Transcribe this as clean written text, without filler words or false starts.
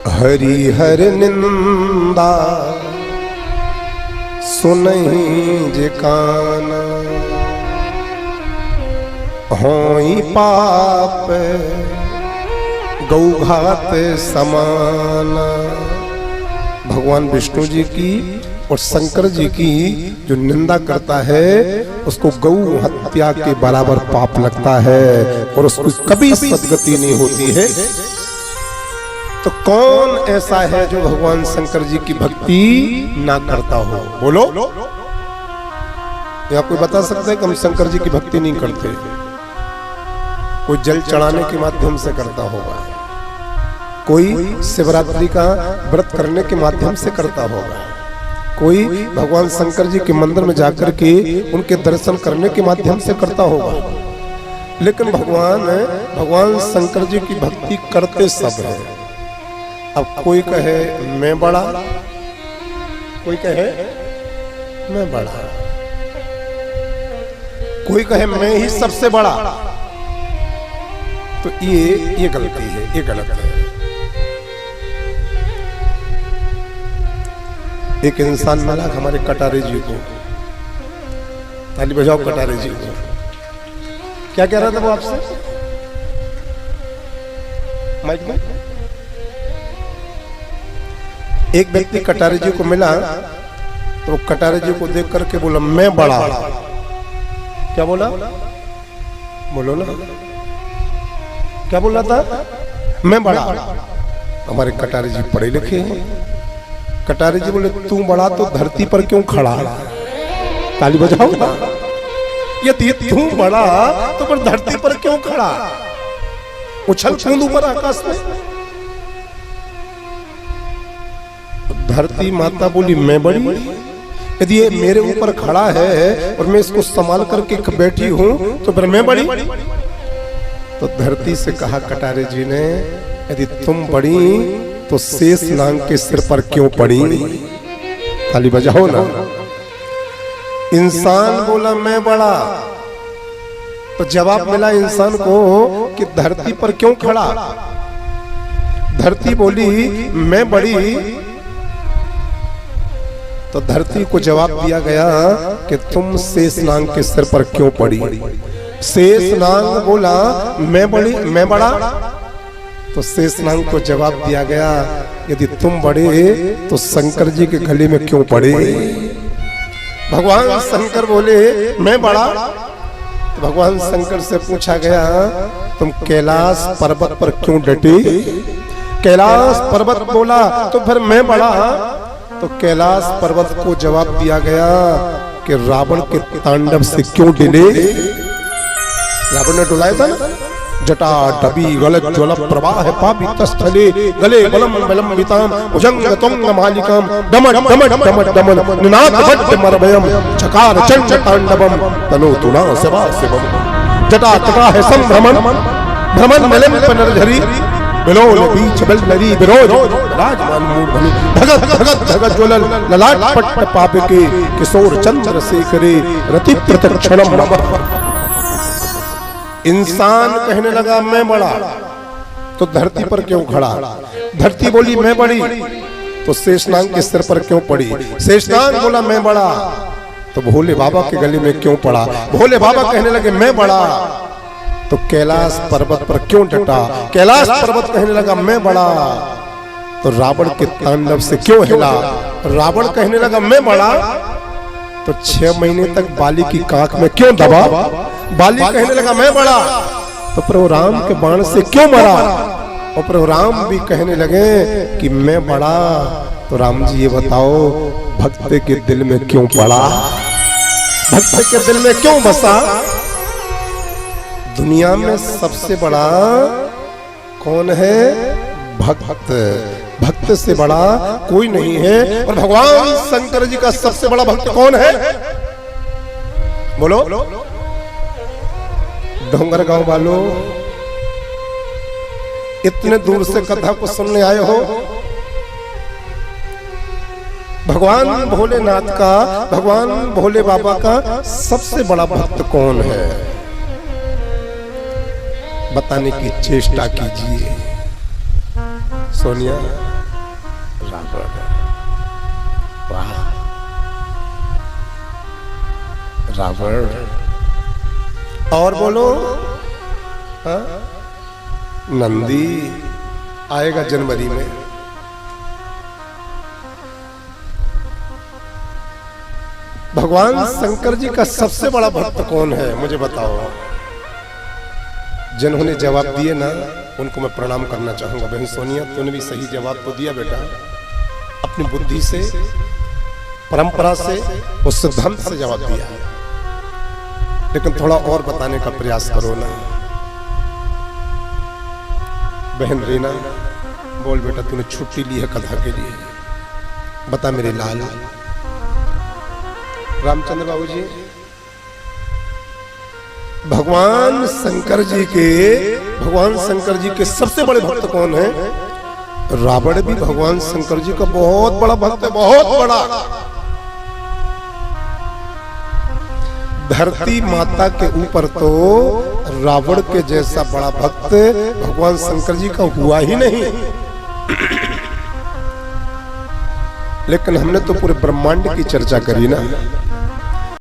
हरि हर निंदा सुनहि जे काना, होई पाप गौघात समाना। भगवान विष्णु जी की और शंकर जी की जो निंदा करता है उसको गौ हत्या के बराबर पाप लगता है और उसको कभी सद्गति नहीं होती है। तो कौन ऐसा है जो भगवान शंकर जी की भक्ति ना करता हो? बोलो, या कोई बता सकता है कि हम शंकर जी की भक्ति नहीं करते? कोई जल चढ़ाने के माध्यम से करता होगा, कोई शिवरात्रि का व्रत करने के माध्यम से करता होगा, कोई भगवान शंकर जी के मंदिर में जाकर के उनके दर्शन करने के माध्यम से करता होगा। लेकिन भगवान शंकर जी की भक्ति करते सब है। अब कोई कहे मैं बड़ा, कोई कहे मैं बड़ा, कोई कहे मैं ही सबसे बड़ा। तो ये गलती है, ये गलत है। एक इंसान मिला हमारे कटारे जी को, ताली बजाओ कटारे जी को। क्या कह रहा था वो आपसे? माइक में एक व्यक्ति कटारे जी को मिला तो कटारे जी को देख करके बोला मैं बड़ा। क्या बोला? बोलो ना, क्या बोला था? मैं बड़ा। हमारे कटारे जी पढ़े लिखे हैं। कटारे जी बोले तू बड़ा तो धरती पर क्यों खड़ा? ताली बजाओ ना। ये तू बड़ा तो पर धरती पर क्यों खड़ा? उछल कूद ऊपर आकाश में। धरती माता बोली मैं बड़ी, यदि ये मेरे ऊपर खड़ा है और मैं इसको संभाल करके बैठी हूं तो फिर मैं बड़ी। तो धरती से कहा कटारे जी ने यदि तुम बड़ी तो शेष नाग के सिर पर क्यों पड़ी? ताली बजाओ ना। इंसान बोला मैं बड़ा, तो जवाब मिला इंसान को कि धरती पर क्यों खड़ा? धरती बोली मैं बड़ी, तो धरती को जवाब दिया गया कि तुम शेष नाग के सिर पर क्यों पड़ी? शेष नाग बोला मैं बड़ी, मैं बड़ा, तो शेष नाग को जवाब दिया गया यदि तुम बड़े तो शंकर जी के गले में क्यों पड़े? भगवान शंकर बोले मैं बड़ा, तो भगवान शंकर से पूछा गया तुम कैलाश पर्वत पर क्यों डटे? कैलाश पर्वत बोला तो फिर मैं बड़ा, तो कैलाश पर्वत को जवाब दिया गया कि रावण के तांडव से क्यों डिले? रावण ने डुलाया था ना, जटा डबी गलत ज्वल प्रवाह पापी तस्थले गले बलम बलम विताम भुजंग तुंग मालिकाम डमड डमड डमड डमन निनाद भट्ट मरभयम चकार चंड तांडवम तनो तुना सेवा सेवम जटा तटा है संभ्रमण भ्रमण मलम पनरझरी बिलोल बीच बल नरी बिरोज राजमान मूर्धनि भगत भगत भगत ज्वलल ललाट पट्ट पाप के किशोर चंद्र शेखरे रति प्रतक्षणम नमः। इंसान कहने लगा मैं बड़ा, तो धरती पर क्यों खड़ा? धरती बोली मैं बड़ी, तो शेषनाग के सिर पर क्यों पड़ी? शेषनाग बोला मैं बड़ा, तो भोले बाबा के गले में क्यों पड़ा? भोले बाबा कहने लगे मैं बड़ा, तो कैलाश पर्वत पर क्यों डटा? कैलाश पर्वत कहने लगा मैं बड़ा, तो रावण के तांडव से क्यों हिला? रावण कहने लगा मैं बड़ा, तो 6 महीने तक बाली की कांख में क्यों दबा? बाली कहने लगा मैं बड़ा, तो प्रभु राम के बाण से क्यों मरा? और प्रभु राम भी कहने लगे कि मैं बड़ा, तो राम जी ये बताओ भक्त के दिल में क्यों पड़ा? भक्त के दिल में क्यों बसा? दुनिया में सबसे बड़ा कौन है? भक्त। भक्त से बड़ा कोई नहीं है। और भगवान शंकर जी का सबसे बड़ा भक्त कौन है? बोलो। डोंगरगांव वालों, इतने दूर से कथा को सुनने आए हो। भगवान भोलेनाथ का, भगवान भोले बाबा का सबसे बड़ा भक्त कौन है? बताने की चेष्टा कीजिए। सोनिया। रावण, वाह रावण। और बोलो, हाँ? नंदी आएगा जनवरी में। भगवान शंकर जी का सबसे बड़ा भक्त कौन है मुझे बताओ। जिन्होंने जवाब दिए ना उनको मैं प्रणाम करना चाहूंगा। बहन सोनिया तूने भी सही जवाब तो दिया बेटा, अपनी बुद्धि से, परंपरा से और सिद्धांत से जवाब दिया, लेकिन थोड़ा और बताने का प्रयास करो ना। बहन रीना बोल बेटा, तूने छुट्टी ली है कथा के लिए, बता मेरे लाल। रामचंद्र बाबू जी, भगवान शंकर जी के सबसे बड़े भक्त कौन है? रावण भी भगवान शंकर जी का बहुत बड़ा भक्त है, बहुत बड़ा। धरती माता के ऊपर तो रावण के जैसा बड़ा भक्त भगवान शंकर जी का हुआ ही नहीं। लेकिन हमने तो पूरे ब्रह्मांड की चर्चा करी ना।